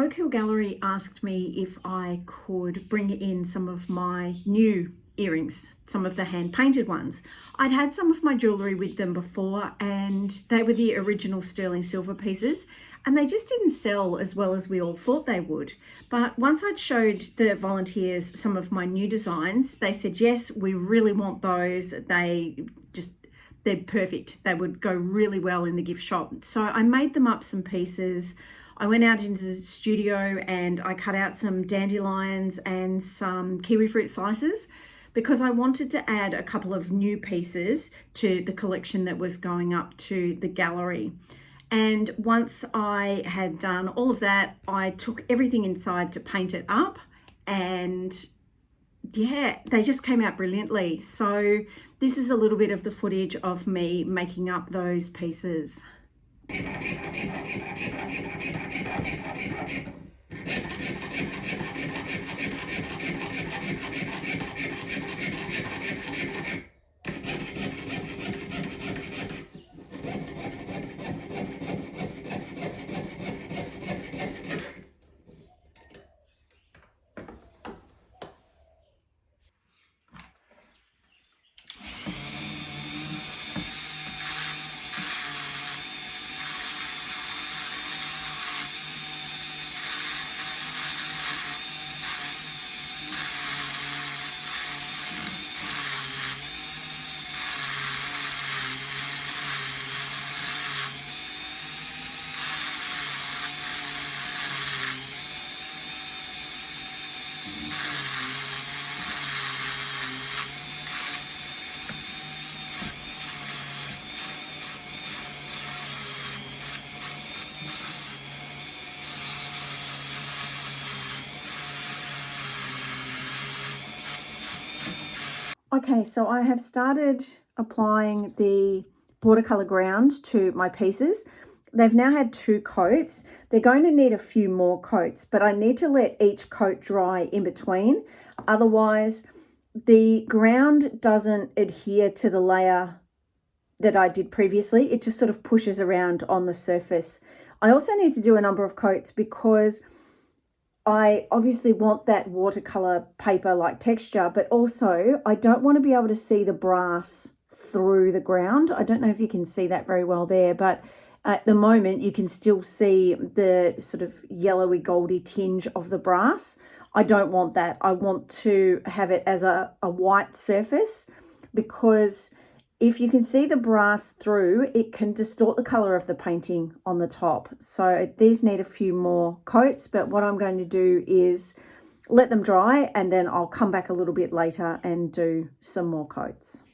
Oakhill Gallery asked me if I could bring in some of my new earrings, some of the hand painted ones. I'd had some of my jewellery with them before and they were the original sterling silver pieces and they just didn't sell as well as we all thought they would. But once I'd showed the volunteers some of my new designs, they said, yes, we really want those. They're perfect. They would go really well in the gift shop. So I made them up some pieces. I went out into the studio and I cut out some dandelions and some kiwi fruit slices because I wanted to add a couple of new pieces to the collection that was going up to the gallery. And once I had done all of that, I took everything inside to paint it up, and yeah, they just came out brilliantly. So this is a little bit of the footage of me making up those pieces. Okay, so I have started applying the watercolor ground to my pieces. They've now had 2 coats. They're going to need a few more coats, but I need to let each coat dry in between. Otherwise, the ground doesn't adhere to the layer that I did previously. It just sort of pushes around on the surface. I also need to do a number of coats because I obviously want that watercolor paper-like texture, but also I don't want to be able to see the brass through the ground. I don't know if you can see that very well there, but at the moment you can still see the sort of yellowy goldy tinge of the brass. I don't want that. I want to have it as a white surface, because if you can see the brass through, it can distort the color of the painting on the top. So these need a few more coats, but what I'm going to do is let them dry and then I'll come back a little bit later and do some more coats.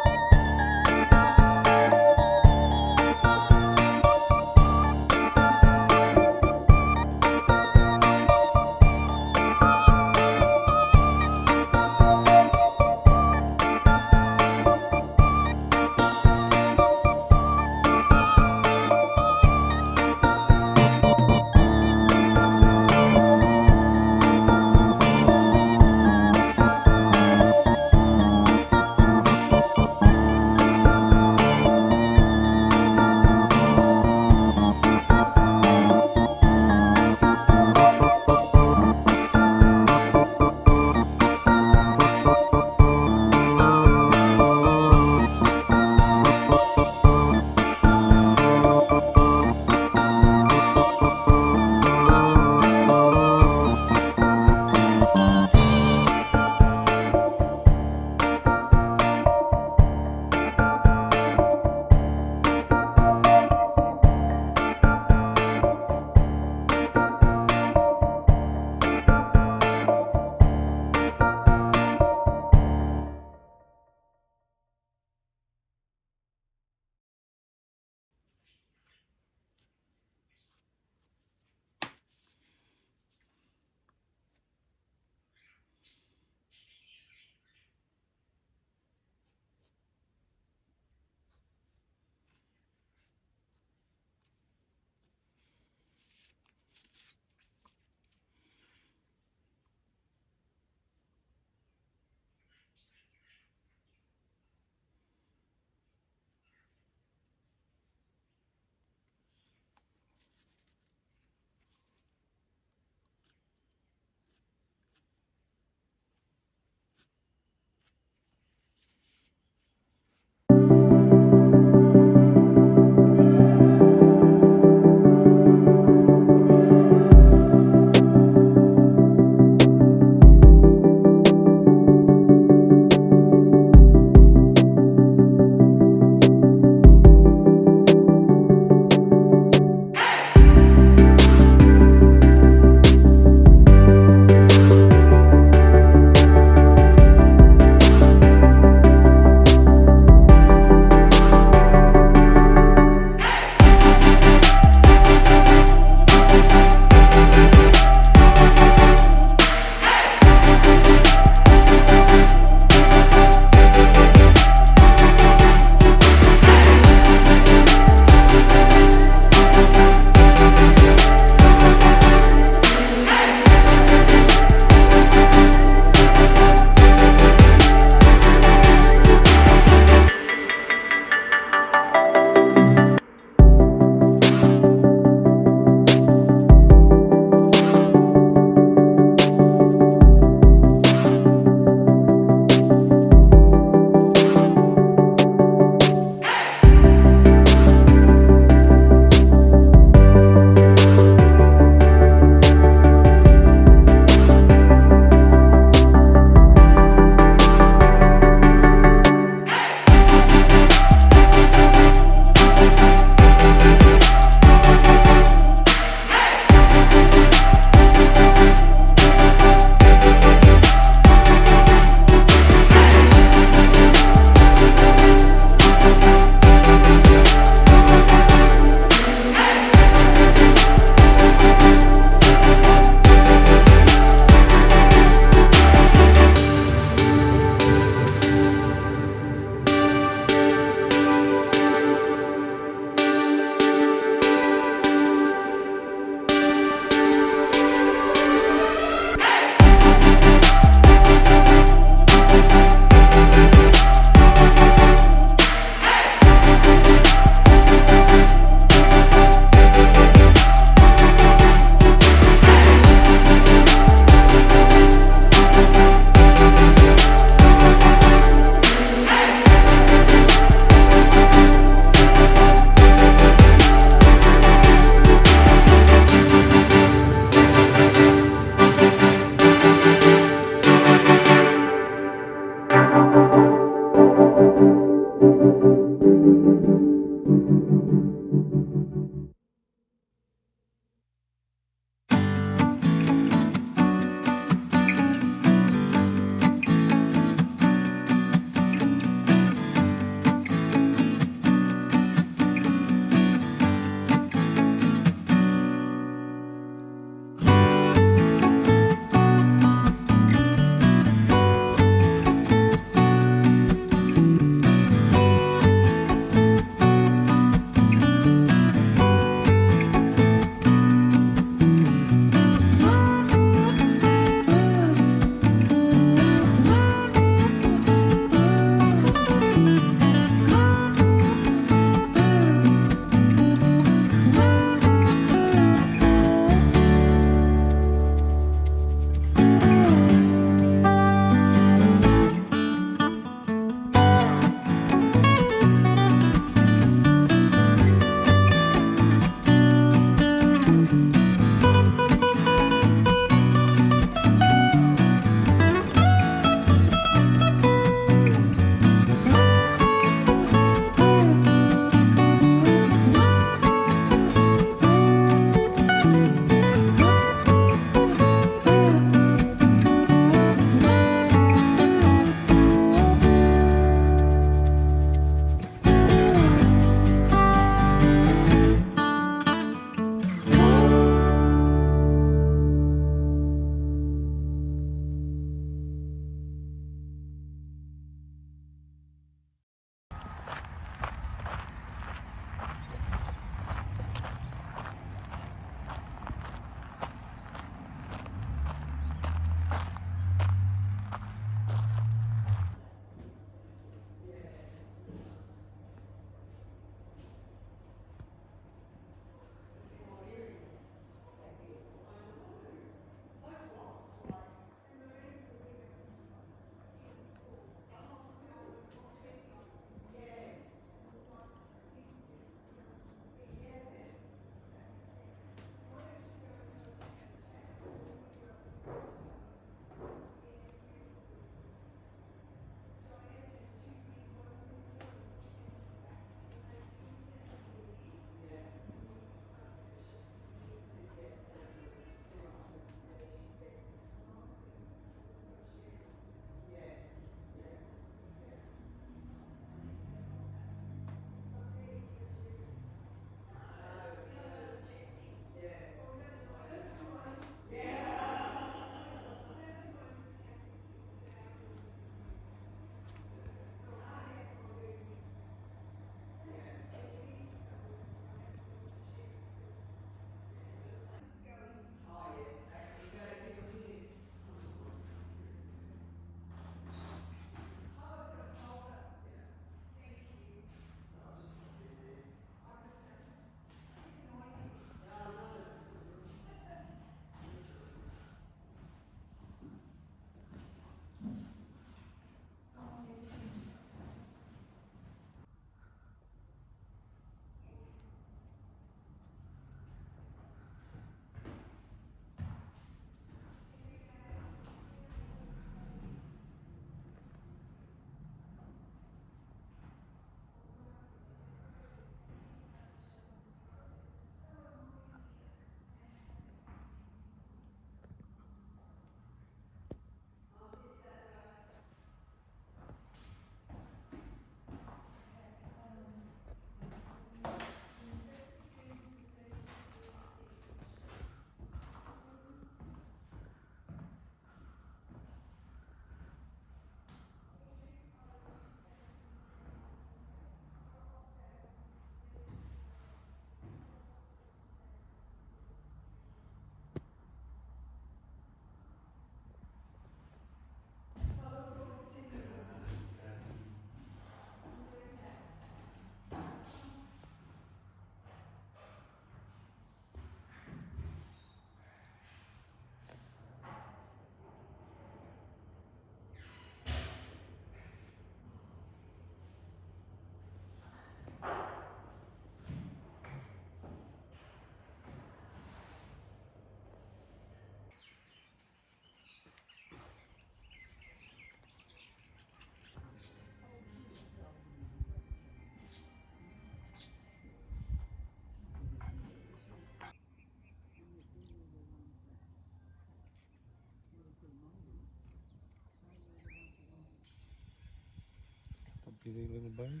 busy little bunny.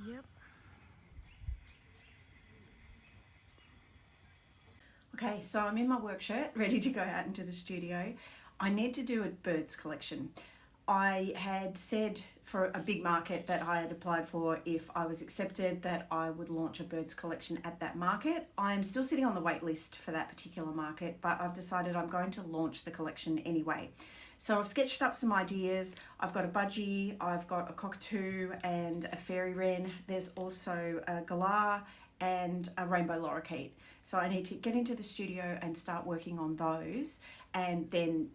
Yep. Okay, so I'm in my work shirt, ready to go out into the studio. I need to do a birds collection. I had said for a big market that I had applied for, if I was accepted, that I would launch a birds collection at that market. I'm still sitting on the wait list for that particular market, but I've decided I'm going to launch the collection anyway. So I've sketched up some ideas. I've got a budgie, I've got a cockatoo and a fairy wren. There's also a galah and a rainbow lorikeet. So I need to get into the studio and start working on those, and then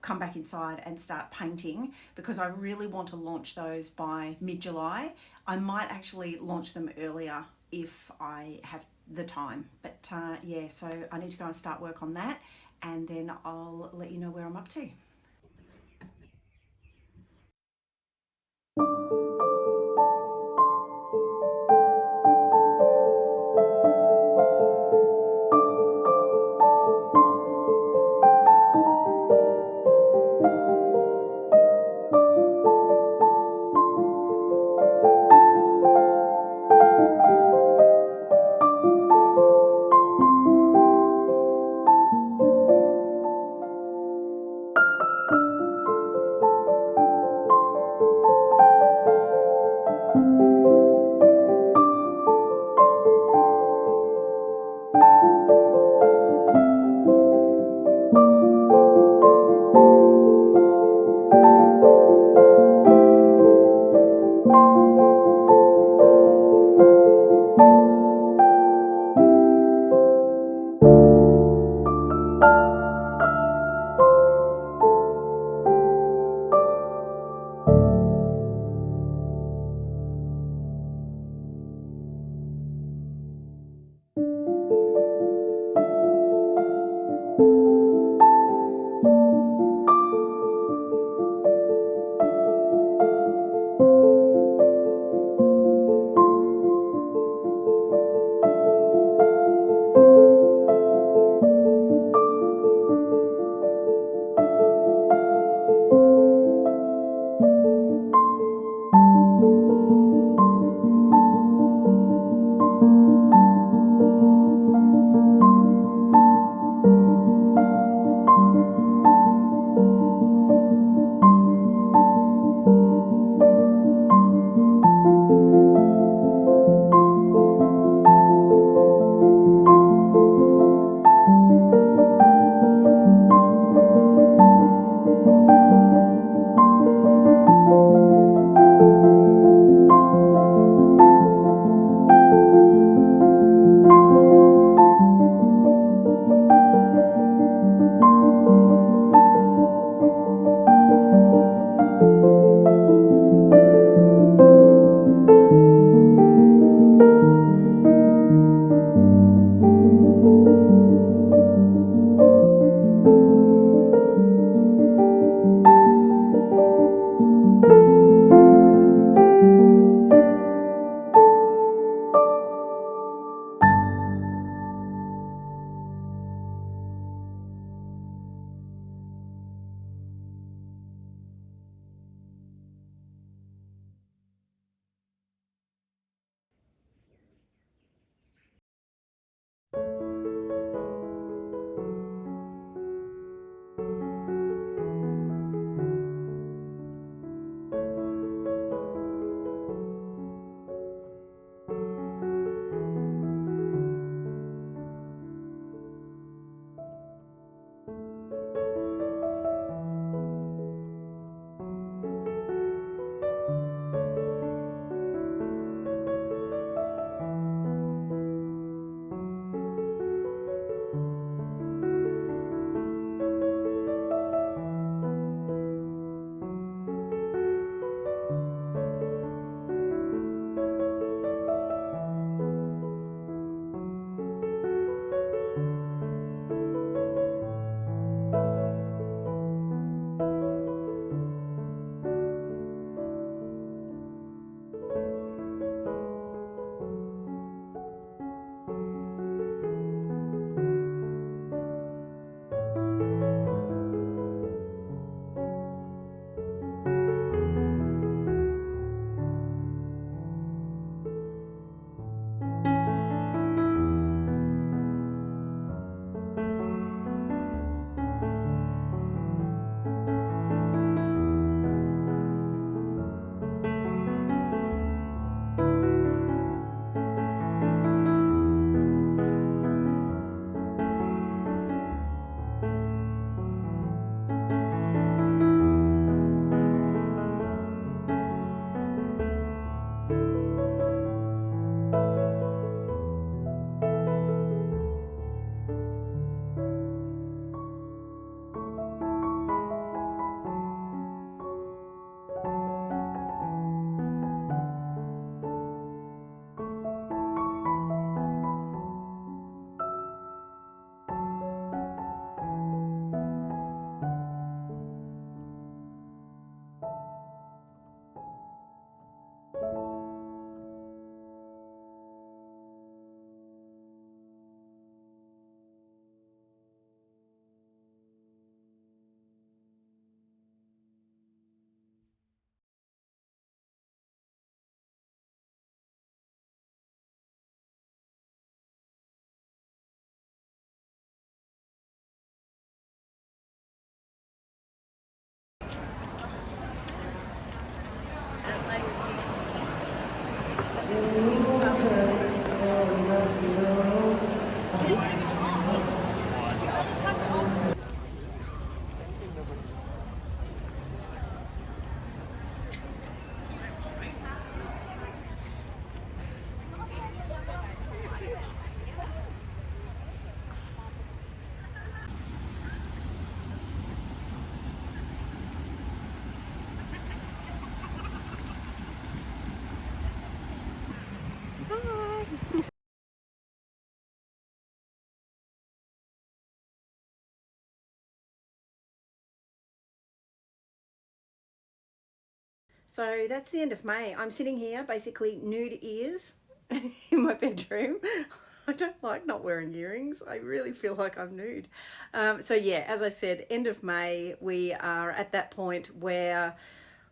come back inside and start painting, because I really want to launch those by mid-July. I might actually launch them earlier if I have the time, but yeah, so I need to go and start work on that, and then I'll let you know where I'm up to. So that's the end of May. I'm sitting here basically nude ears in my bedroom. I don't like not wearing earrings. I really feel like I'm nude. So yeah, as I said, end of May, we are at that point where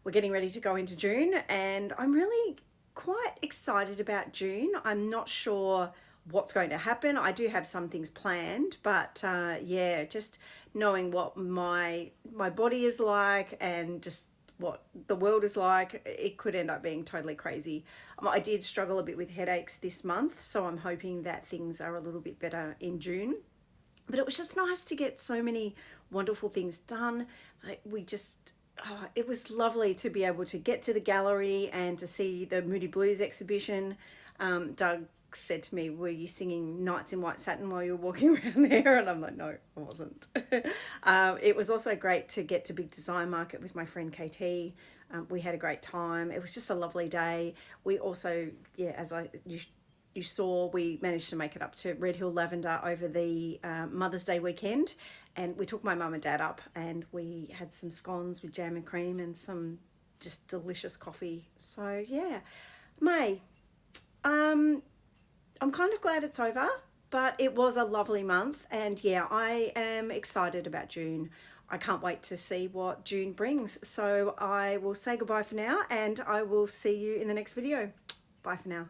we're getting ready to go into June, and I'm really quite excited about June. I'm not sure what's going to happen. I do have some things planned, but yeah, just knowing what my body is like and just what the world is like, it could end up being totally crazy. I did struggle a bit with headaches this month, so I'm hoping that things are a little bit better in June. But it was just nice to get so many wonderful things done. It was lovely to be able to get to the gallery and to see the Moody Blues exhibition. Doug said to me, "Were you singing Nights in White Satin while you were walking around there?" And I'm like, "No, I wasn't." It was also great to get to Big Design Market with my friend KT. We had a great time. It was just a lovely day. We also, yeah, you saw, we managed to make it up to Red Hill Lavender over the Mother's Day weekend, and we took my mum and dad up, and we had some scones with jam and cream and some just delicious coffee. So yeah, May. I'm kind of glad it's over, but it was a lovely month, and yeah, I am excited about June. I can't wait to see what June brings. So I will say goodbye for now, and I will see you in the next video. Bye for now.